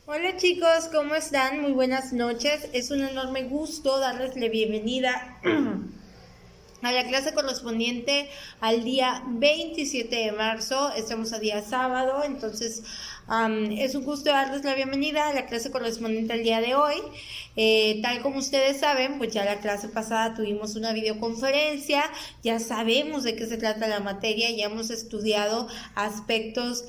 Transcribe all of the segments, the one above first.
Hola chicos, ¿cómo están? Muy buenas noches. Es un enorme gusto darles la bienvenida a la clase correspondiente al día 27 de marzo. Estamos a día sábado, entonces es un gusto darles la bienvenida a la clase correspondiente al día de hoy. Tal como ustedes saben, pues ya la clase pasada tuvimos una videoconferencia, ya sabemos de qué se trata la materia, ya hemos estudiado aspectos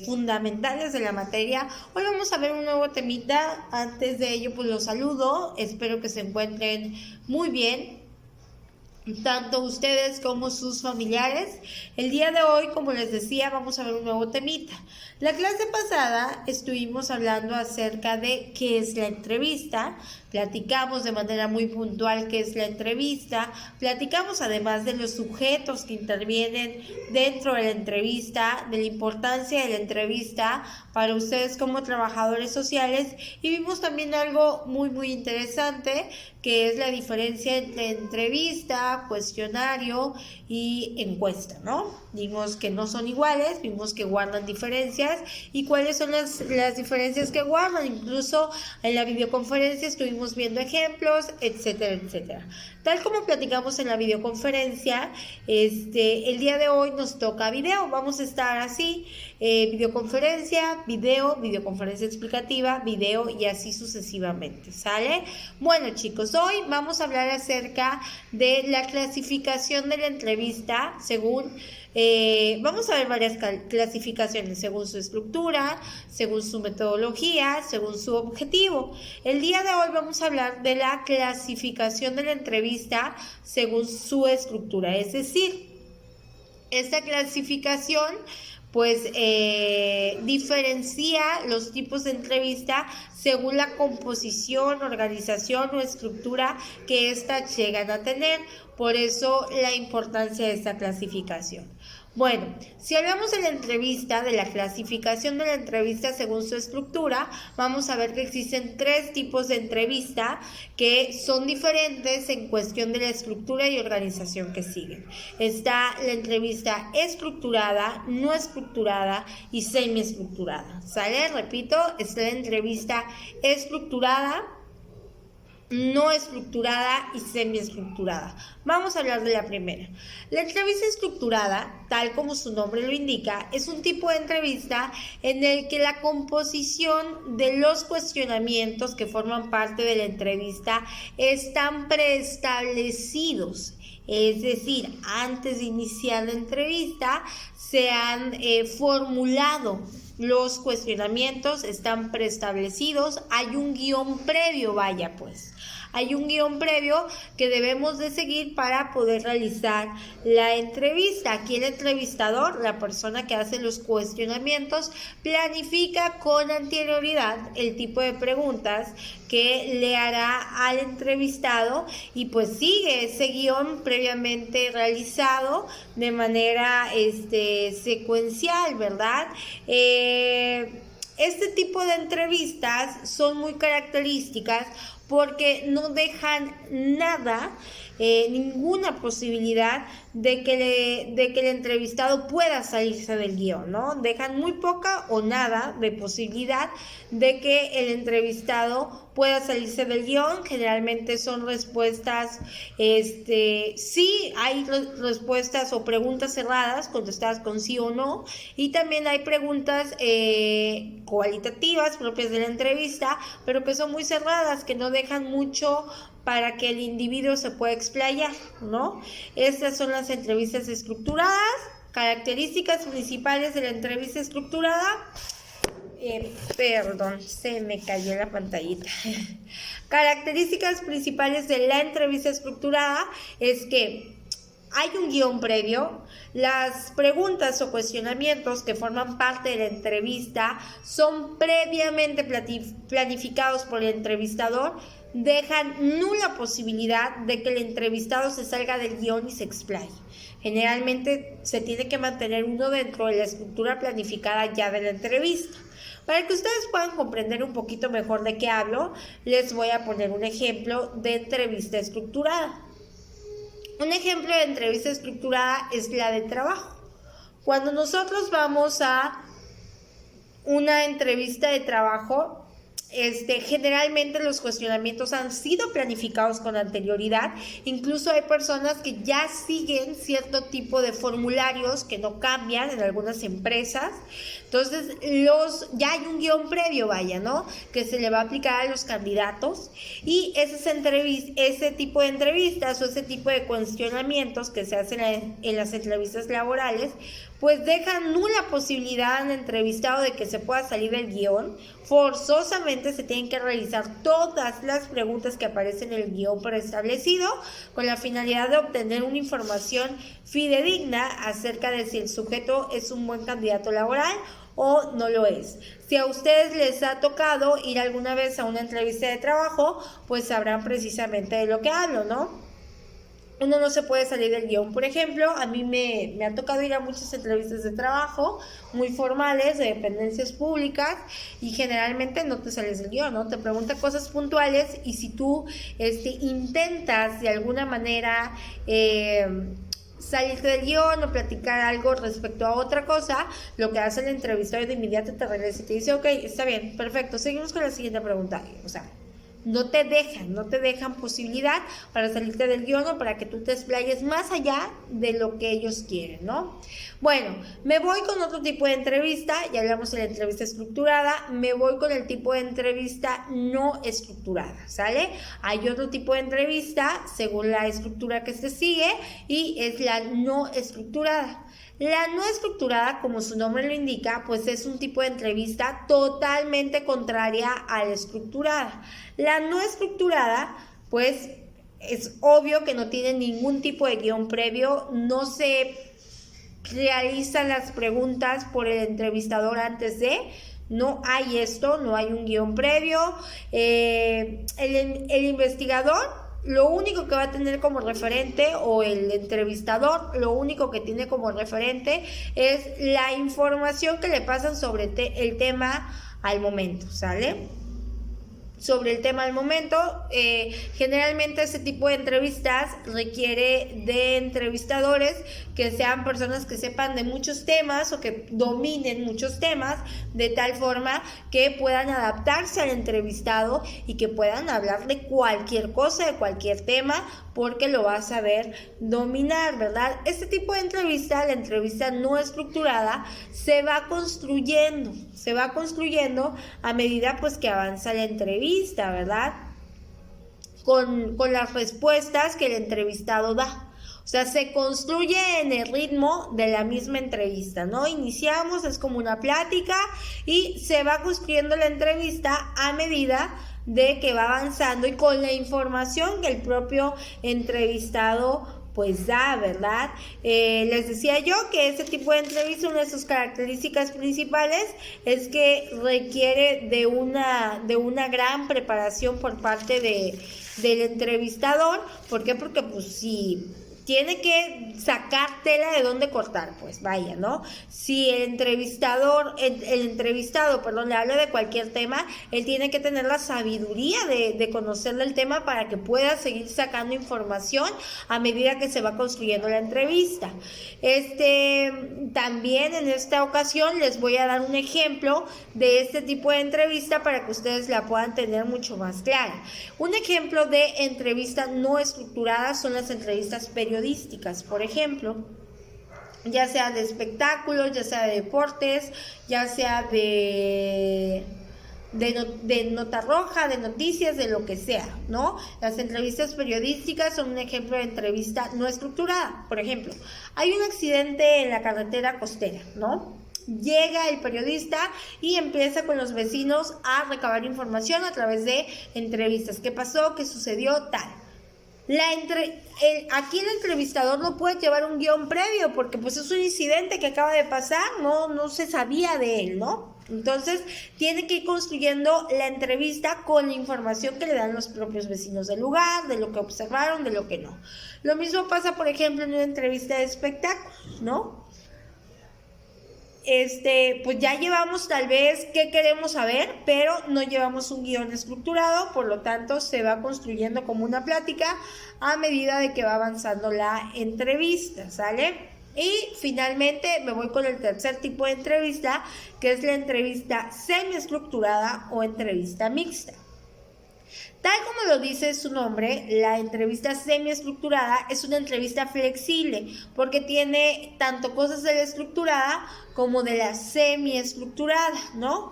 fundamentales de la materia. Hoy vamos a ver un nuevo temita. Antes de ello, pues los saludo, espero que se encuentren muy bien, tanto ustedes como sus familiares. El día de hoy, como les decía, vamos a ver un nuevo temita. La clase pasada estuvimos hablando acerca de qué es la entrevista, platicamos de manera muy puntual qué es la entrevista, platicamos además de los sujetos que intervienen dentro de la entrevista, de la importancia de la entrevista para ustedes como trabajadores sociales, y vimos también algo muy interesante, que es la diferencia entre entrevista, cuestionario y encuesta, ¿no? Vimos que no son iguales, vimos que guardan diferencias y cuáles son las diferencias que guardan. Incluso en la videoconferencia estuvimos viendo ejemplos, etcétera. Tal como platicamos en la videoconferencia, el día de hoy nos toca video. Vamos a estar así, videoconferencia, videoconferencia explicativa, video y así sucesivamente, ¿sale? Bueno chicos, hoy vamos a hablar acerca de la clasificación de la entrevista vamos a ver varias clasificaciones según su estructura, según su metodología, según su objetivo. El día de hoy vamos a hablar de la clasificación de la entrevista según su estructura, es decir, esta clasificación pues diferencia los tipos de entrevista según la composición, organización o estructura que éstas llegan a tener. Por eso la importancia de esta clasificación. Bueno, si hablamos de la entrevista, de la clasificación de la entrevista según su estructura, vamos a ver que existen tres tipos de entrevista que son diferentes en cuestión de la estructura y organización que siguen. Está la entrevista estructurada, no estructurada y semiestructurada. ¿Sale? Repito, está la entrevista estructurada, no estructurada y semiestructurada. Vamos a hablar de la primera. La entrevista estructurada, tal como su nombre lo indica, es un tipo de entrevista en el que la composición de los cuestionamientos que forman parte de la entrevista están preestablecidos. Es decir, antes de iniciar la entrevista se han formulado los cuestionamientos, están preestablecidos, hay un guión previo, vaya pues. Hay un guión previo que debemos de seguir para poder realizar la entrevista. Aquí el entrevistador, la persona que hace los cuestionamientos, planifica con anterioridad el tipo de preguntas que le hará al entrevistado y pues sigue ese guión previamente realizado de manera secuencial, ¿verdad? Este tipo de entrevistas son muy características porque no dejan nada, ninguna posibilidad de que el entrevistado pueda salirse del guión, ¿no? Dejan muy poca o nada de posibilidad de que el entrevistado pueda salirse del guión. Generalmente son respuestas, sí, hay respuestas o preguntas cerradas, contestadas con sí o no, y también hay preguntas cualitativas propias de la entrevista, pero que son muy cerradas, que no dejan mucho para que el individuo se pueda explayar, ¿no? Estas son las entrevistas estructuradas. Características principales de la entrevista estructurada. Perdón, se me cayó la pantallita. Características principales de la entrevista estructurada es que hay un guión previo. Las preguntas o cuestionamientos que forman parte de la entrevista son previamente planificados por el entrevistador. Dejan nula posibilidad de que el entrevistado se salga del guión y se explaye. Generalmente se tiene que mantener uno dentro de la estructura planificada ya de la entrevista. Para que ustedes puedan comprender un poquito mejor de qué hablo, les voy a poner un ejemplo de entrevista estructurada. Un ejemplo de entrevista estructurada es la de trabajo. Cuando nosotros vamos a una entrevista de trabajo, generalmente los cuestionamientos han sido planificados con anterioridad. Incluso hay personas que ya siguen cierto tipo de formularios que no cambian en algunas empresas. Entonces, ya hay un guión previo, vaya, ¿no? Que se le va a aplicar a los candidatos. Y ese tipo de entrevistas o ese tipo de cuestionamientos que se hacen en las entrevistas laborales, pues dejan nula posibilidad al entrevistado de que se pueda salir del guión. Forzosamente se tienen que realizar todas las preguntas que aparecen en el guión preestablecido con la finalidad de obtener una información fidedigna acerca de si el sujeto es un buen candidato laboral o no lo es. Si a ustedes les ha tocado ir alguna vez a una entrevista de trabajo, pues sabrán precisamente de lo que hablo, ¿no? Uno no se puede salir del guión. Por ejemplo, a mí me ha tocado ir a muchas entrevistas de trabajo muy formales, de dependencias públicas, y generalmente no te sales del guión, ¿no? Te pregunta cosas puntuales, y si tú intentas de alguna manera salirte del guión o platicar algo respecto a otra cosa, lo que hace el entrevistador de inmediato te regresa y te dice: ok, está bien, perfecto, seguimos con la siguiente pregunta. O sea, no te dejan posibilidad para salirte del guión o para que tú te explayes más allá de lo que ellos quieren, ¿no? Bueno, me voy con otro tipo de entrevista. Ya hablamos de la entrevista estructurada, me voy con el tipo de entrevista no estructurada, ¿sale? Hay otro tipo de entrevista según la estructura que se sigue, y es la no estructurada. La no estructurada, como su nombre lo indica, pues es un tipo de entrevista totalmente contraria a la estructurada. La no estructurada, pues es obvio que no tiene ningún tipo de guión previo, no se realizan las preguntas por el entrevistador antes de... No hay esto, no hay un guión previo. El investigador lo único que va a tener como referente, o el entrevistador lo único que tiene como referente, es la información que le pasan sobre el tema al momento, ¿sale? Sobre el tema al momento. Generalmente ese tipo de entrevistas requiere de entrevistadores que sean personas que sepan de muchos temas o que dominen muchos temas, de tal forma que puedan adaptarse al entrevistado y que puedan hablar de cualquier cosa, de cualquier tema, porque lo va a saber dominar, ¿verdad? Este tipo de entrevista, la entrevista no estructurada, se va construyendo a medida pues que avanza la entrevista, ¿verdad? Con las respuestas que el entrevistado da. O sea, se construye en el ritmo de la misma entrevista, ¿no? Iniciamos, es como una plática, y se va construyendo la entrevista a medida de que va avanzando y con la información que el propio entrevistado pues da, ¿verdad? Les decía yo que este tipo de entrevista, una de sus características principales es que requiere de una gran preparación por parte del entrevistador. ¿Por qué? Porque pues si tiene que sacar tela de dónde cortar, pues vaya, ¿no? Si el entrevistado, le habla de cualquier tema, él tiene que tener la sabiduría de conocer del tema para que pueda seguir sacando información a medida que se va construyendo la entrevista. También en esta ocasión les voy a dar un ejemplo de este tipo de entrevista para que ustedes la puedan tener mucho más clara. Un ejemplo de entrevista no estructurada son las entrevistas periodísticas, por ejemplo, ya sea de espectáculos, ya sea de deportes, ya sea de nota roja, de noticias, de lo que sea, ¿no? Las entrevistas periodísticas son un ejemplo de entrevista no estructurada. Por ejemplo, hay un accidente en la carretera costera, ¿no? Llega el periodista y empieza con los vecinos a recabar información a través de entrevistas. ¿Qué pasó? ¿Qué sucedió? Tal. Aquí el entrevistador no puede llevar un guión previo porque pues es un incidente que acaba de pasar, no se sabía de él, ¿no? Entonces tiene que ir construyendo la entrevista con la información que le dan los propios vecinos del lugar, de lo que observaron, de lo que no. Lo mismo pasa, por ejemplo, en una entrevista de espectáculos, ¿no? Pues ya llevamos tal vez qué queremos saber, pero no llevamos un guión estructurado, por lo tanto se va construyendo como una plática a medida de que va avanzando la entrevista, ¿sale? Y finalmente me voy con el tercer tipo de entrevista, que es la entrevista semiestructurada o entrevista mixta. Tal como lo dice su nombre, la entrevista semiestructurada es una entrevista flexible porque tiene tanto cosas de la estructurada como de la semiestructurada, ¿no?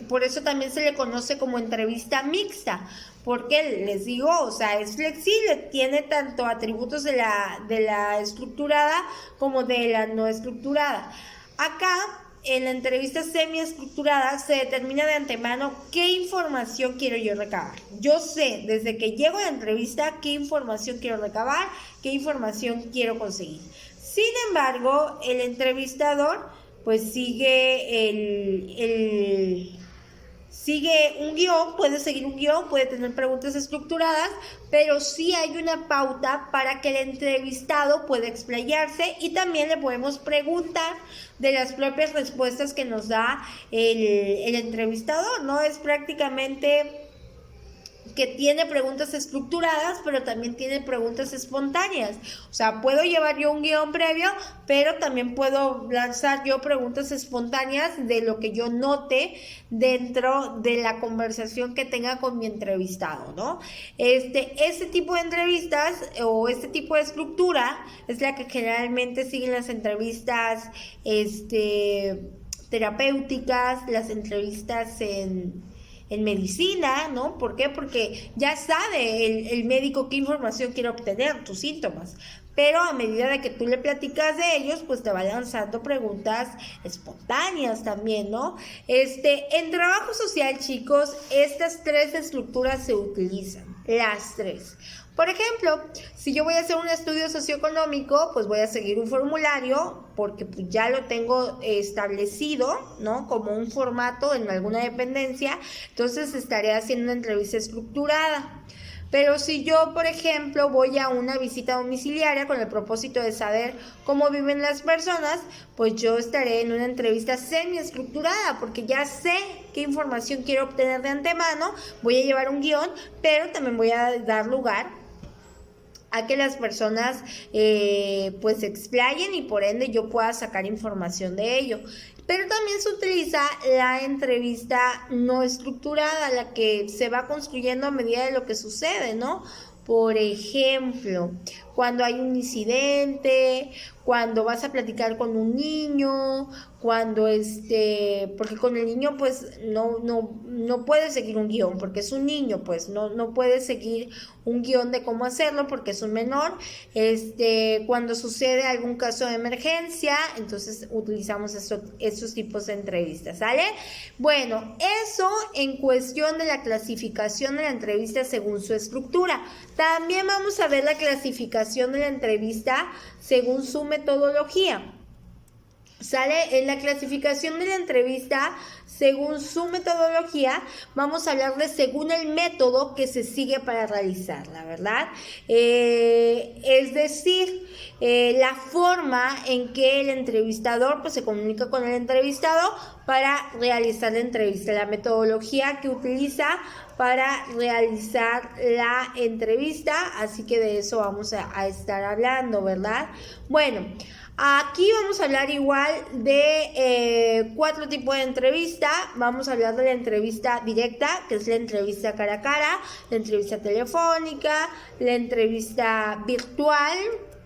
Por eso también se le conoce como entrevista mixta, porque les digo, o sea, es flexible, tiene tanto atributos de la estructurada como de la no estructurada. Acá, en la entrevista semiestructurada, se determina de antemano qué información quiero yo recabar. Yo sé, desde que llego a la entrevista, qué información quiero recabar, qué información quiero conseguir. Sin embargo, el entrevistador, pues sigue un guión, puede seguir un guión, puede tener preguntas estructuradas, pero sí hay una pauta para que el entrevistado pueda explayarse y también le podemos preguntar de las propias respuestas que nos da el entrevistador, ¿no? Es prácticamente que tiene preguntas estructuradas, pero también tiene preguntas espontáneas. O sea, puedo llevar yo un guión previo, pero también puedo lanzar yo preguntas espontáneas de lo que yo note dentro de la conversación que tenga con mi entrevistado, ¿no? Este tipo de entrevistas o este tipo de estructura es la que generalmente siguen las entrevistas terapéuticas, las entrevistas en medicina, ¿no? ¿Por qué? Porque ya sabe el médico qué información quiere obtener, tus síntomas. Pero a medida de que tú le platicas de ellos, pues te va lanzando preguntas espontáneas también, ¿no? En trabajo social, chicos, estas tres estructuras se utilizan, las tres. Por ejemplo, si yo voy a hacer un estudio socioeconómico, pues voy a seguir un formulario porque pues ya lo tengo establecido, ¿no? Como un formato en alguna dependencia, entonces estaré haciendo una entrevista estructurada. Pero si yo, por ejemplo, voy a una visita domiciliaria con el propósito de saber cómo viven las personas, pues yo estaré en una entrevista semiestructurada porque ya sé qué información quiero obtener de antemano, voy a llevar un guión, pero también voy a dar lugar a que las personas pues se explayen y por ende yo pueda sacar información de ello. Pero también se utiliza la entrevista no estructurada, la que se va construyendo a medida de lo que sucede, ¿no? Por ejemplo, cuando hay un incidente, cuando vas a platicar con un niño, cuando porque con el niño pues no puedes seguir un guión, porque es un niño, pues no puedes seguir un guión de cómo hacerlo porque es un menor. Cuando sucede algún caso de emergencia, entonces utilizamos estos tipos de entrevistas, ¿sale? Bueno, eso en cuestión de la clasificación de la entrevista según su estructura. También vamos a ver la clasificación de la entrevista según su metodología. ¿Sale? En la clasificación de la entrevista, según su metodología, vamos a hablar de según el método que se sigue para realizarla, ¿verdad? Es decir, la forma en que el entrevistador pues, se comunica con el entrevistado para realizar la entrevista, la metodología que utiliza para realizar la entrevista, así que de eso vamos a estar hablando, ¿verdad? Bueno, aquí vamos a hablar igual de 4 tipos de entrevista. Vamos a hablar de la entrevista directa, que es la entrevista cara a cara, la entrevista telefónica, la entrevista virtual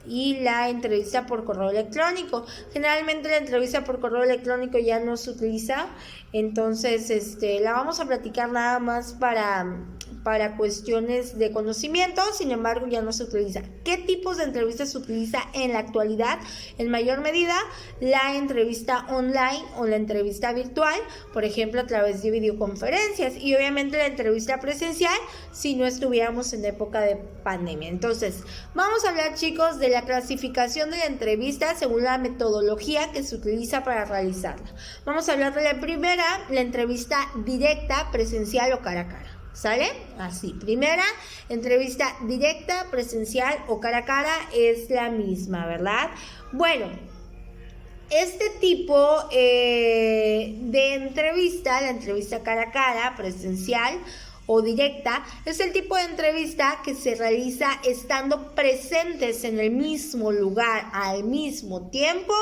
y la entrevista por correo electrónico. Generalmente la entrevista por correo electrónico ya no se utiliza, entonces la vamos a platicar nada más para cuestiones de conocimiento, sin embargo ya no se utiliza. ¿Qué tipos de entrevistas se utiliza en la actualidad? En mayor medida, la entrevista online o la entrevista virtual, por ejemplo a través de videoconferencias, y obviamente la entrevista presencial si no estuviéramos en época de pandemia. Entonces, vamos a hablar, chicos, de la clasificación de la entrevista según la metodología que se utiliza para realizarla. Vamos a hablar de la primera, la entrevista directa, presencial o cara a cara. ¿Sale? Así, primera, entrevista directa, presencial o cara a cara es la misma, ¿verdad? Bueno, este tipo de entrevista, la entrevista cara a cara, presencial o directa es el tipo de entrevista que se realiza estando presentes en el mismo lugar al mismo tiempo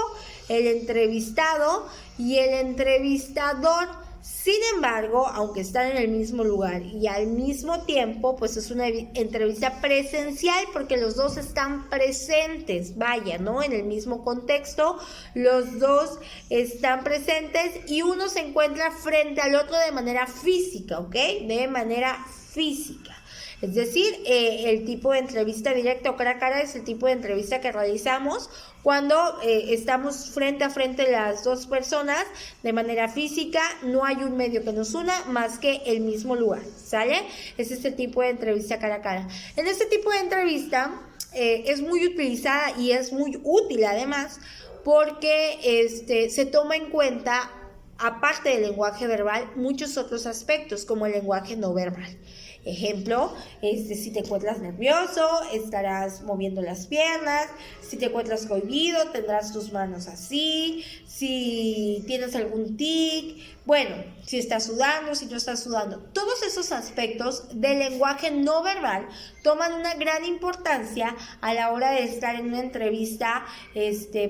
el entrevistado y el entrevistador. Sin embargo, aunque están en el mismo lugar y al mismo tiempo, pues es una entrevista presencial porque los dos están presentes, vaya, ¿no? En el mismo contexto, los dos están presentes y uno se encuentra frente al otro de manera física, ¿ok? De manera física. Es decir, el tipo de entrevista directa o cara a cara es el tipo de entrevista que realizamos cuando estamos frente a frente las dos personas de manera física, no hay un medio que nos una más que el mismo lugar, ¿sale? Es este tipo de entrevista cara a cara. En este tipo de entrevista es muy utilizada y es muy útil además porque se toma en cuenta, aparte del lenguaje verbal, muchos otros aspectos como el lenguaje no verbal. Ejemplo, si te encuentras nervioso, estarás moviendo las piernas, si te encuentras cohibido, tendrás tus manos así, si tienes algún tic, bueno, si estás sudando, si no estás sudando. Todos esos aspectos del lenguaje no verbal toman una gran importancia a la hora de estar en una entrevista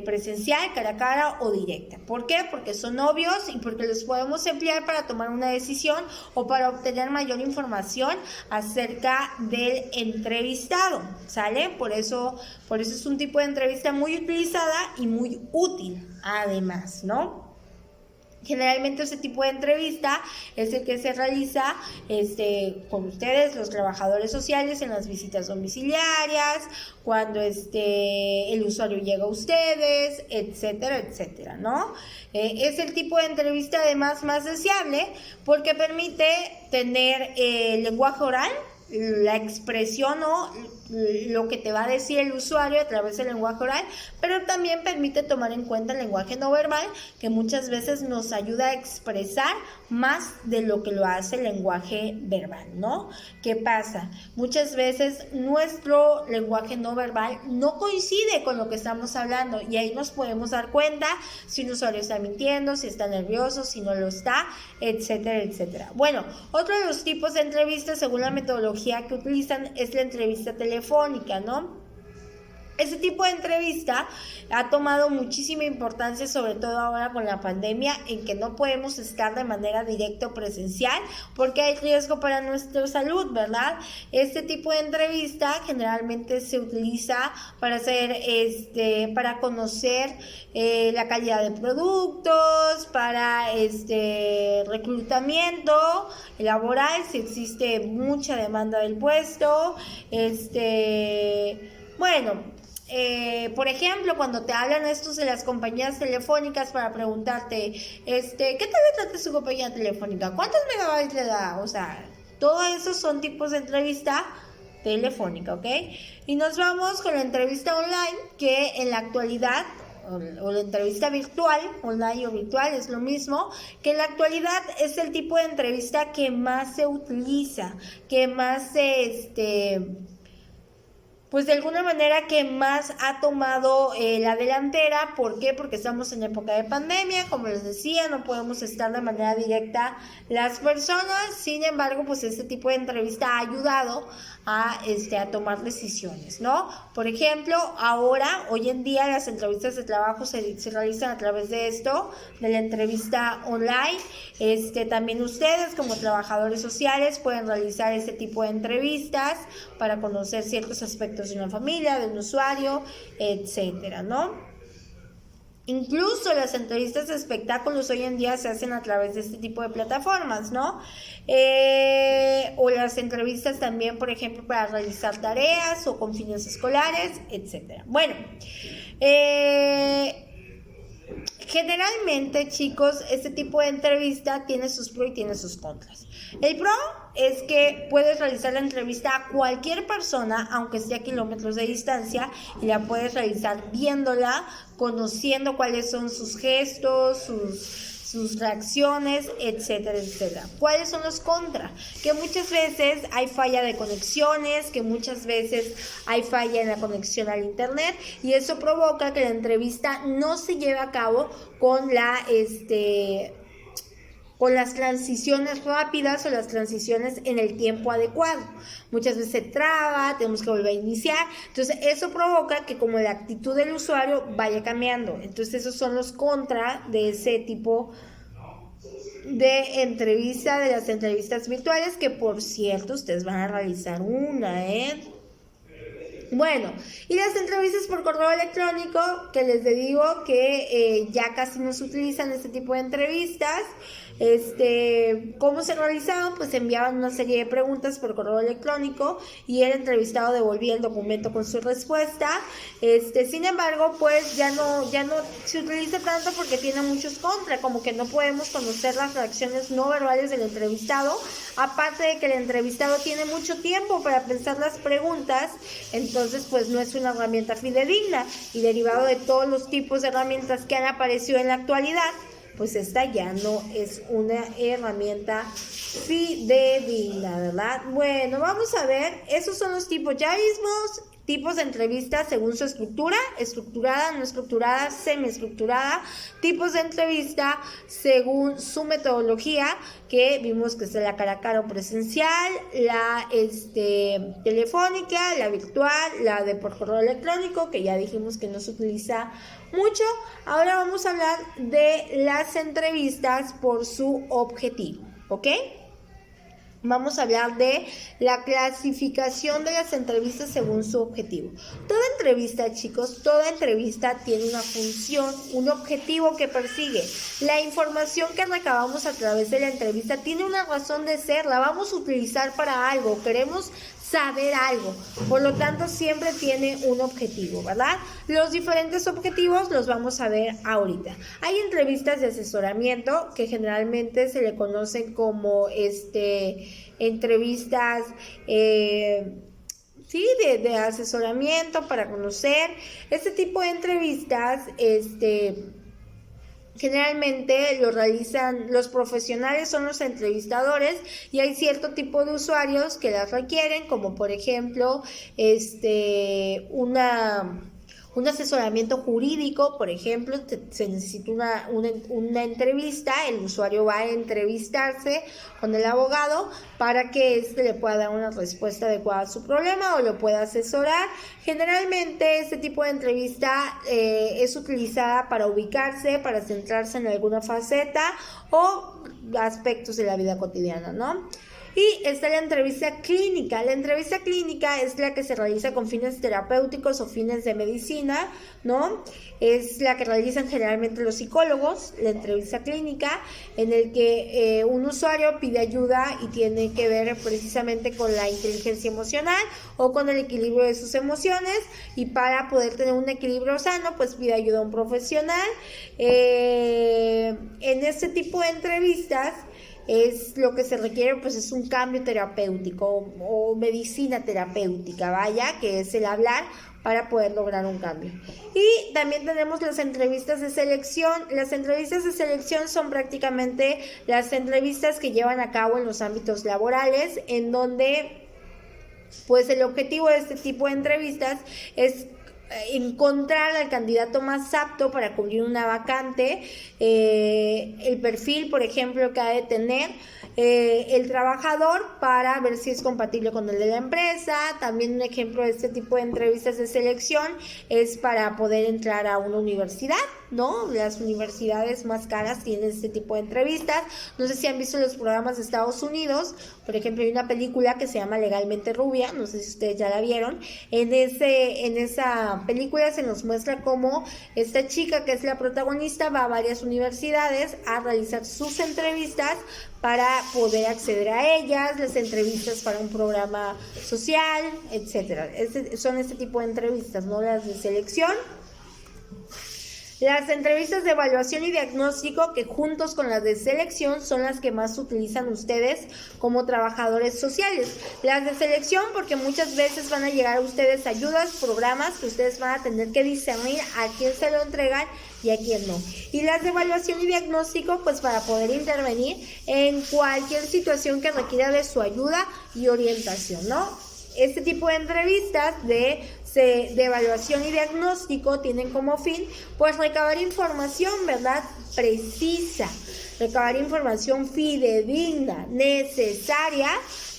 presencial, cara a cara o directa. ¿Por qué? Porque son obvios y porque los podemos emplear para tomar una decisión o para obtener mayor información acerca del entrevistado, ¿sale? Por eso es un tipo de entrevista muy utilizada y muy útil, además, ¿no? Generalmente ese tipo de entrevista es el que se realiza con ustedes, los trabajadores sociales, en las visitas domiciliarias, cuando el usuario llega a ustedes, etcétera, etcétera, ¿no? Es el tipo de entrevista además más deseable porque permite tener lenguaje oral, la expresión o lo que te va a decir el usuario a través del lenguaje oral, pero también permite tomar en cuenta el lenguaje no verbal, que muchas veces nos ayuda a expresar más de lo que lo hace el lenguaje verbal, ¿no? ¿Qué pasa? Muchas veces nuestro lenguaje no verbal no coincide con lo que estamos hablando y ahí nos podemos dar cuenta si un usuario está mintiendo, si está nervioso, si no lo está, etcétera, etcétera. Bueno, otro de los tipos de entrevistas según la metodología que utilizan es la entrevista telefónica, ¿no? Ese tipo de entrevista ha tomado muchísima importancia, sobre todo ahora con la pandemia, en que no podemos estar de manera directa o presencial porque hay riesgo para nuestra salud, ¿verdad? Este tipo de entrevista generalmente se utiliza para hacer, para conocer la calidad de productos, para reclutamiento laboral, si existe mucha demanda del puesto, por ejemplo, cuando te hablan estos de las compañías telefónicas para preguntarte, ¿qué tal le trata su compañía telefónica? ¿Cuántos megabytes le da? O sea, todo eso son tipos de entrevista telefónica, ¿ok? Y nos vamos con la entrevista online, que en la actualidad, o la entrevista virtual, online o virtual, es lo mismo, que en la actualidad es el tipo de entrevista que más se utiliza, que más pues de alguna manera que más ha tomado la delantera. ¿Por qué? Porque estamos en época de pandemia, como les decía, no podemos estar de manera directa las personas. Sin embargo, pues este tipo de entrevista ha ayudado a tomar decisiones, ¿no? Por ejemplo, hoy en día las entrevistas de trabajo se realizan a través de esto, de la entrevista online. También ustedes como trabajadores sociales pueden realizar este tipo de entrevistas para conocer ciertos aspectos de una familia, de un usuario, etcétera, ¿no? Incluso las entrevistas de espectáculos hoy en día se hacen a través de este tipo de plataformas, ¿no? O las entrevistas también, por ejemplo, para realizar tareas o con fines escolares, etcétera. Bueno, generalmente, chicos, este tipo de entrevista tiene sus pros y tiene sus contras. El pro es que puedes realizar la entrevista a cualquier persona, aunque esté a kilómetros de distancia, y la puedes realizar viéndola, conociendo cuáles son sus gestos, sus reacciones, etcétera, etcétera. ¿Cuáles son los contras? Que muchas veces hay falla de conexiones, que muchas veces hay falla en la conexión al internet, y eso provoca que la entrevista no se lleve a cabo con con las transiciones rápidas o las transiciones en el tiempo adecuado. Muchas veces se traba, tenemos que volver a iniciar. Entonces eso provoca que como la actitud del usuario vaya cambiando. Entonces esos son los contras de ese tipo de entrevista, de las entrevistas virtuales, que por cierto ustedes van a realizar una, Bueno, y las entrevistas por correo electrónico, que les digo que ya casi no se utilizan este tipo de entrevistas. ¿Cómo se realizaban? Pues enviaban una serie de preguntas por correo electrónico y el entrevistado devolvía el documento con su respuesta. Sin embargo, pues ya no se utiliza tanto porque tiene muchos contras, como que no podemos conocer las reacciones no verbales del entrevistado, aparte de que el entrevistado tiene mucho tiempo para pensar las preguntas, entonces pues no es una herramienta fidedigna, y derivado de todos los tipos de herramientas que han aparecido en la actualidad, pues esta ya no es una herramienta fidedigna, ¿verdad? Bueno, vamos a ver, esos son los tipos, ya vimos tipos de entrevistas según su estructura, estructurada, no estructurada, semiestructurada, tipos de entrevista según su metodología, que vimos que es la cara a cara o presencial, la telefónica, la virtual, la de por correo electrónico, que ya dijimos que no se utiliza mucho. Ahora vamos a hablar de las entrevistas por su objetivo, ¿ok? Vamos a hablar de la clasificación de las entrevistas según su objetivo. Toda entrevista, chicos, toda entrevista tiene una función, un objetivo que persigue. La información que recabamos a través de la entrevista tiene una razón de ser, la vamos a utilizar para algo, queremos saber algo, por lo tanto siempre tiene un objetivo, ¿verdad? Los diferentes objetivos los vamos a ver ahorita. Hay entrevistas de asesoramiento que generalmente se le conocen como entrevistas de asesoramiento para conocer. Este tipo de entrevistas generalmente lo realizan los profesionales, son los entrevistadores, y hay cierto tipo de usuarios que las requieren, como por ejemplo un asesoramiento jurídico, por ejemplo, se necesita una entrevista, el usuario va a entrevistarse con el abogado para que le pueda dar una respuesta adecuada a su problema o lo pueda asesorar. Generalmente este tipo de entrevista es utilizada para ubicarse, para centrarse en alguna faceta o aspectos de la vida cotidiana, ¿no? Y está la entrevista clínica. La entrevista clínica es la que se realiza con fines terapéuticos o fines de medicina, ¿no? Es la que realizan generalmente los psicólogos, la entrevista clínica, en el que un usuario pide ayuda y tiene que ver precisamente con la inteligencia emocional o con el equilibrio de sus emociones, y para poder tener un equilibrio sano, pues pide ayuda a un profesional. En este tipo de entrevistas es lo que se requiere, pues es un cambio terapéutico o medicina terapéutica, vaya, que es el hablar para poder lograr un cambio. Y también tenemos las entrevistas de selección. Las entrevistas de selección son prácticamente las entrevistas que llevan a cabo en los ámbitos laborales, en donde pues el objetivo de este tipo de entrevistas es encontrar al candidato más apto para cubrir una vacante, el perfil, por ejemplo, que ha de tener el trabajador para ver si es compatible con el de la empresa. También un ejemplo de este tipo de entrevistas de selección es para poder entrar a una universidad, ¿no? Las universidades más caras tienen este tipo de entrevistas. No sé si han visto los programas de Estados Unidos. Por ejemplo, hay una película que se llama Legalmente Rubia, no sé si ustedes ya la vieron. En esa película se nos muestra cómo esta chica, que es la protagonista, va a varias universidades a realizar sus entrevistas para poder acceder a ellas, las entrevistas para un programa social, etcétera. Son este tipo de entrevistas, ¿no? Las de selección. Las entrevistas de evaluación y diagnóstico, que juntos con las de selección son las que más utilizan ustedes como trabajadores sociales. Las de selección porque muchas veces van a llegar a ustedes ayudas, programas que ustedes van a tener que discernir a quién se lo entregan y a quién no. Y las de evaluación y diagnóstico, pues para poder intervenir en cualquier situación que requiera de su ayuda y orientación, ¿no? Este tipo de entrevistas de evaluación y diagnóstico tienen como fin pues recabar información, ¿verdad?, precisa. recabar información fidedigna, necesaria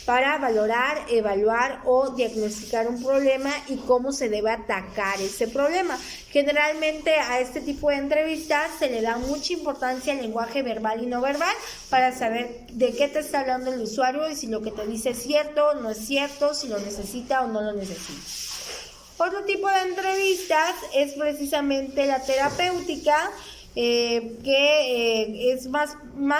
para valorar, evaluar o diagnosticar un problema y cómo se debe atacar ese problema. Generalmente a este tipo de entrevistas se le da mucha importancia al lenguaje verbal y no verbal para saber de qué te está hablando el usuario y si lo que te dice es cierto o no es cierto, si lo necesita o no lo necesita. Otro tipo de entrevistas es precisamente la terapéutica, que es más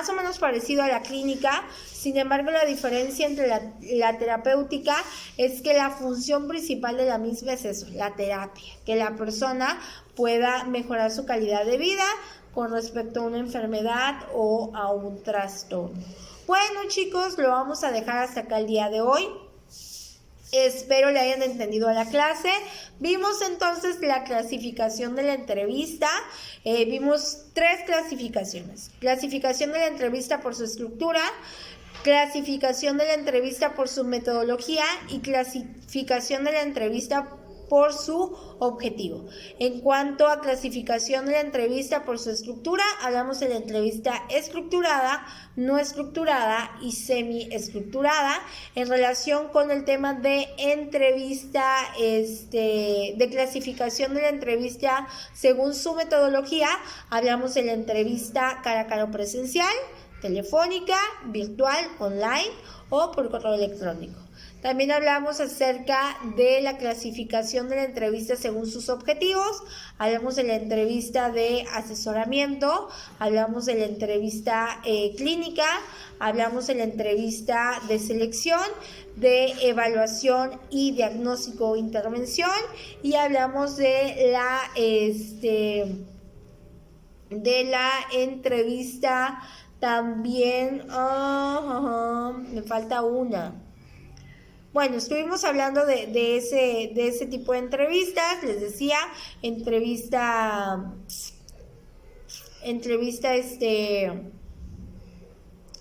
o menos parecido a la clínica. Sin embargo, la diferencia entre la terapéutica es que la función principal de la misma es eso, la terapia, que la persona pueda mejorar su calidad de vida con respecto a una enfermedad o a un trastorno. Bueno, chicos, lo vamos a dejar hasta acá el día de hoy. Espero le hayan entendido a la clase. Vimos entonces la clasificación de la entrevista. Vimos 3 clasificaciones. Clasificación de la entrevista por su estructura, clasificación de la entrevista por su metodología y clasificación de la entrevista por su objetivo. En cuanto a clasificación de la entrevista por su estructura, hablamos de la entrevista estructurada, no estructurada y semiestructurada. En relación con el tema de entrevista, de clasificación de la entrevista según su metodología, hablamos de la entrevista cara a cara o presencial, telefónica, virtual, online o por correo electrónico. También hablamos acerca de la clasificación de la entrevista según sus objetivos. Hablamos de la entrevista de asesoramiento, hablamos de la entrevista clínica, hablamos de la entrevista de selección, de evaluación y diagnóstico o intervención, y hablamos de la entrevista también, me falta una. Bueno, estuvimos hablando de ese tipo de entrevistas. Les decía,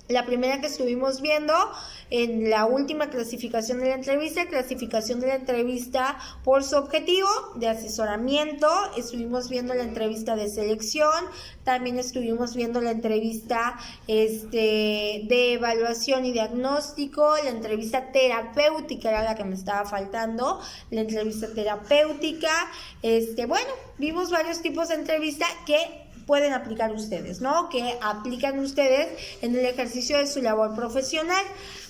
la primera que estuvimos viendo en la última clasificación de la entrevista, clasificación de la entrevista por su objetivo de asesoramiento. Estuvimos viendo la entrevista de selección, también estuvimos viendo la entrevista de evaluación y diagnóstico, la entrevista terapéutica era la que me estaba faltando, la entrevista terapéutica. Bueno, vimos varios tipos de entrevista que pueden aplicar ustedes, ¿no? Que aplican ustedes en el ejercicio de su labor profesional.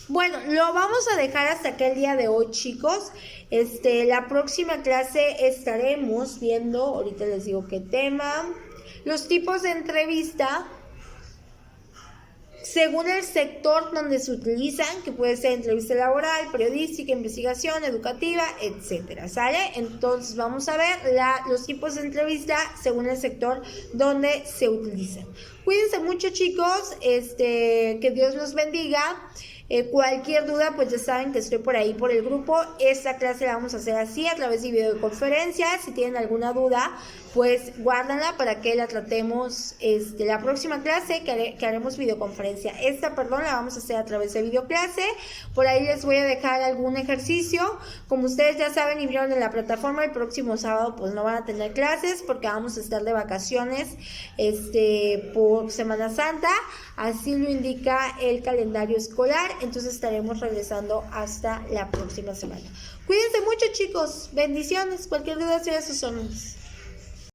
Bueno, lo vamos a dejar hasta acá el día de hoy, chicos. La próxima clase estaremos viendo, ahorita les digo qué tema, los tipos de entrevista según el sector donde se utilizan, que puede ser entrevista laboral, periodística, investigación, educativa, etcétera, ¿sale? Entonces vamos a ver los tipos de entrevista según el sector donde se utilizan. Cuídense mucho, chicos, que Dios los bendiga. Cualquier duda, pues ya saben que estoy por ahí por el grupo. Esta clase la vamos a hacer así, a través de videoconferencia. Si tienen alguna duda, pues guárdanla para que la tratemos la próxima clase que haremos videoconferencia. La vamos a hacer a través de videoclase. Por ahí les voy a dejar algún ejercicio. Como ustedes ya saben y vieron en la plataforma, el próximo sábado pues no van a tener clases porque vamos a estar de vacaciones por Semana Santa. Así lo indica el calendario escolar. Entonces estaremos regresando hasta la próxima semana. Cuídense mucho, chicos. Bendiciones. Cualquier duda, estoy a sus órdenes.